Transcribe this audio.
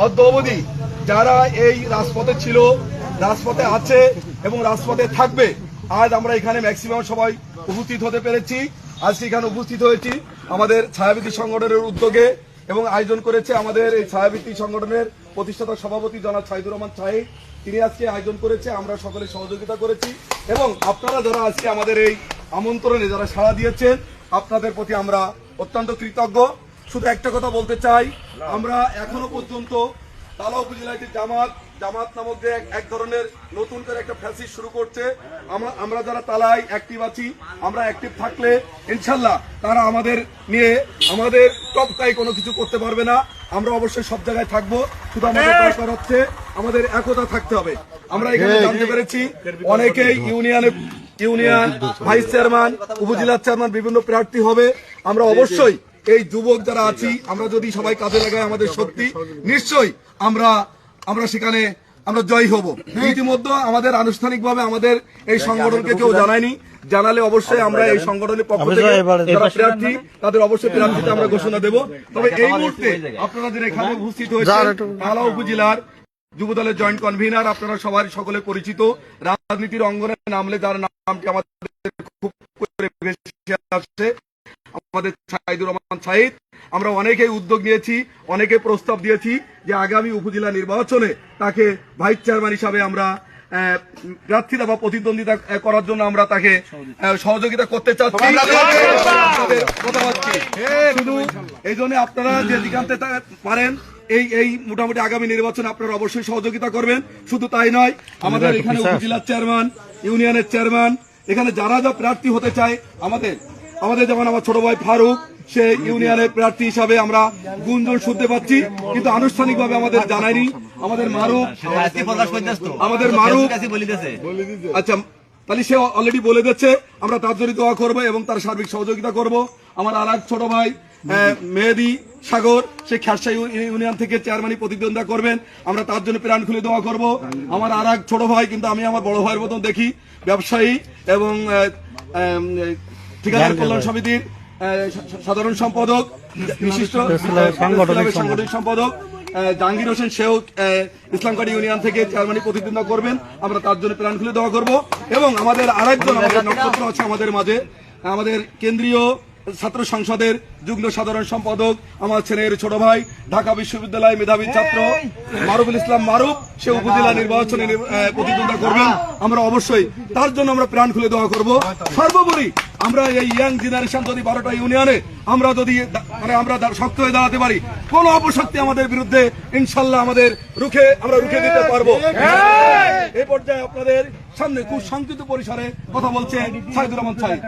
অদ্য অবধি যারা এই রাজপথে ছিল, রাজপথে আছে এবং রাজপথে থাকবে, আজ আমরা এখানে ম্যাক্সিমাম সবাই উপস্থিত হতে পেরেছি। আজকে এখানে উপস্থিত হয়েছি আমাদের ছায়াবৃত্তি সংগঠনের উদ্যোগে এবং আয়োজন করেছে আমাদের এই ছায়াবৃত্তি সংগঠনের প্রতিষ্ঠাতা সভাপতি জনাব সাইদুর রহমান সাহেব। তিনি আজকে আয়োজন করেছে, আমরা সকলে সহযোগিতা করেছি এবং আপনারা যারা আজকে আমাদের এই আমন্ত্রণে যারা সাড়া দিয়েছেন, আপনাদের প্রতি আমরা অত্যন্ত কৃতজ্ঞ। শুধু একটা কথা বলতে চাই, আমরা এখনো পর্যন্ত তালা উপজেলায় যে জামাত নামক যে এক ধরনের নতুন করে একটা ফ্যাসিস শুরু করছে, আমরা যারা তালায় অ্যাক্টিভ আছি, আমরা অ্যাক্টিভ থাকলে ইনশাল্লাহ তারা আমাদের নিয়ে আমাদের টপকাই কোনো কিছু করতে পারবে না। আমরা অবশ্যই সব জায়গায় থাকবো, শুধু আমাদের দরকার হচ্ছে আমাদের একতা থাকতে হবে। আমরা এখানে জানতে পেরেছি অনেকেই ইউনিয়ন ভাইস চেয়ারম্যান, উপজেলা চেয়ারম্যান বিভিন্ন প্রার্থী হবে। আমরা অবশ্যই এই যুবক যারা আছি, আমরা যদি সবাই কাজে লাগাই আমাদের শক্তি, নিশ্চয়ই আমরা সেখানে আমরা জয়ী হব। ইতিমধ্যে আমাদের আনুষ্ঠানিকভাবে আমাদের এই সংগঠনকে কেউ জানায়নি, জানালে অবশ্যই আমরা এই সংগঠনের পক্ষ থেকে যারা প্রার্থী তাদের অবশ্যই প্রার্থীতে আমরা ঘোষণা দেব। তবে এই মুহূর্তে আপনারা যারা এখানে উপস্থিত হয়েছেন, তালা উপজেলার যুবদলের জয়েন্ট কনভিনার, আপনারা সবাই সকলে পরিচিত। রাজনীতির অঙ্গনে নামলে যার নামটি আমাদের খুব বেশি আসছে, আমাদের সাইদুর রহমান সাইদ। আমরা অনেকেই উদ্যোগ নিয়েছি, অনেকে প্রস্তাব দিয়েছি যে আগামী উপজেলা নির্বাচনে তাকে ভাইস চেয়ারম্যান হিসাবে আমরা প্রার্থিতা বা প্রতিদ্বন্দ্বিতা করার জন্য আমরা তাকে সহযোগিতা করতে চাচ্ছি। শুধু এই জন্য আপনারা যে দিকান্তে পারেন এই মোটামুটি আগামী নির্বাচনে আপনারা অবশ্যই সহযোগিতা করবেন। শুধু তাই নয়, আমাদের এখানে উপজেলার চেয়ারম্যান, ইউনিয়নের চেয়ারম্যান, এখানে যারা যা প্রার্থী হতে চায়, আমাদের যেমন আমার ছোট ভাই ফারুক, সে ইউনিয়নের প্রার্থী হিসাবে আমরা গুঞ্জন শুনতে পাচ্ছি, কিন্তু আনুষ্ঠানিকভাবে আমাদের জানায়নি। আমাদের মারুফ আচ্ছা, তাহলে সে অলরেডি বলে দিচ্ছে, আমরা তার জন্য দোয়া করবো এবং তার সার্বিক সহযোগিতা করব। আমার আর এক ছোট ভাই মেহেদি সাগর, সে খারসা ইউনিয়ন থেকে চেয়ারম্যানই প্রতিদ্বন্দ্বিতা করবেন, আমরা তার জন্য প্রাণ খুলে দোয়া করব। আমার আর এক ছোট ভাই, কিন্তু আমি আমার বড় ভাইয়ের মতন দেখি, ব্যবসায়ী এবং ঠিকাদার কল্যাণ সমিতির সাধারণ সম্পাদক, বিশিষ্ট সাংগঠনিক সম্পাদক জাহাঙ্গীর হোসেন, সেও ইসলামকারী ইউনিয়ন থেকে চেয়ারম্যানই প্রতিদ্বন্দ্বিতা করবেন, আমরা তার জন্য প্রাণ খুলে দোয়া করব। এবং আমাদের আরেকজন নক্ষত্র আছে আমাদের মাঝে, আমাদের কেন্দ্রীয় ছাত্র সংসদের যুগ্ম সাধারণ সম্পাদক, আমার ছেলের ছোট ভাই, ঢাকা বিশ্ববিদ্যালয় মেধাবী ছাত্র মারুফুল ইসলাম মারুফ, সে উপজেলা নির্বাচনে প্রতিদ্বন্দ্বিতা করবেন, আমরা অবশ্যই তার জন্য আমরা প্রাণ খুলে দেওয়া করব। সর্বোপরি আমরা এই ইয়াং জেনারেশন যদি 12টা ইউনিয়নে আমরা যদি আমরা শক্ত হয়ে দাঁড়াতে পারি, কোন অপশক্তি আমাদের বিরুদ্ধে ইনশাল্লাহ আমরা রুখে দিতে পারবো। এই পর্যায়ে আপনাদের সামনে খুব সংক্ষিপ্ত পরিসরে কথা বলছে সাইদুর রহমান সাহেব।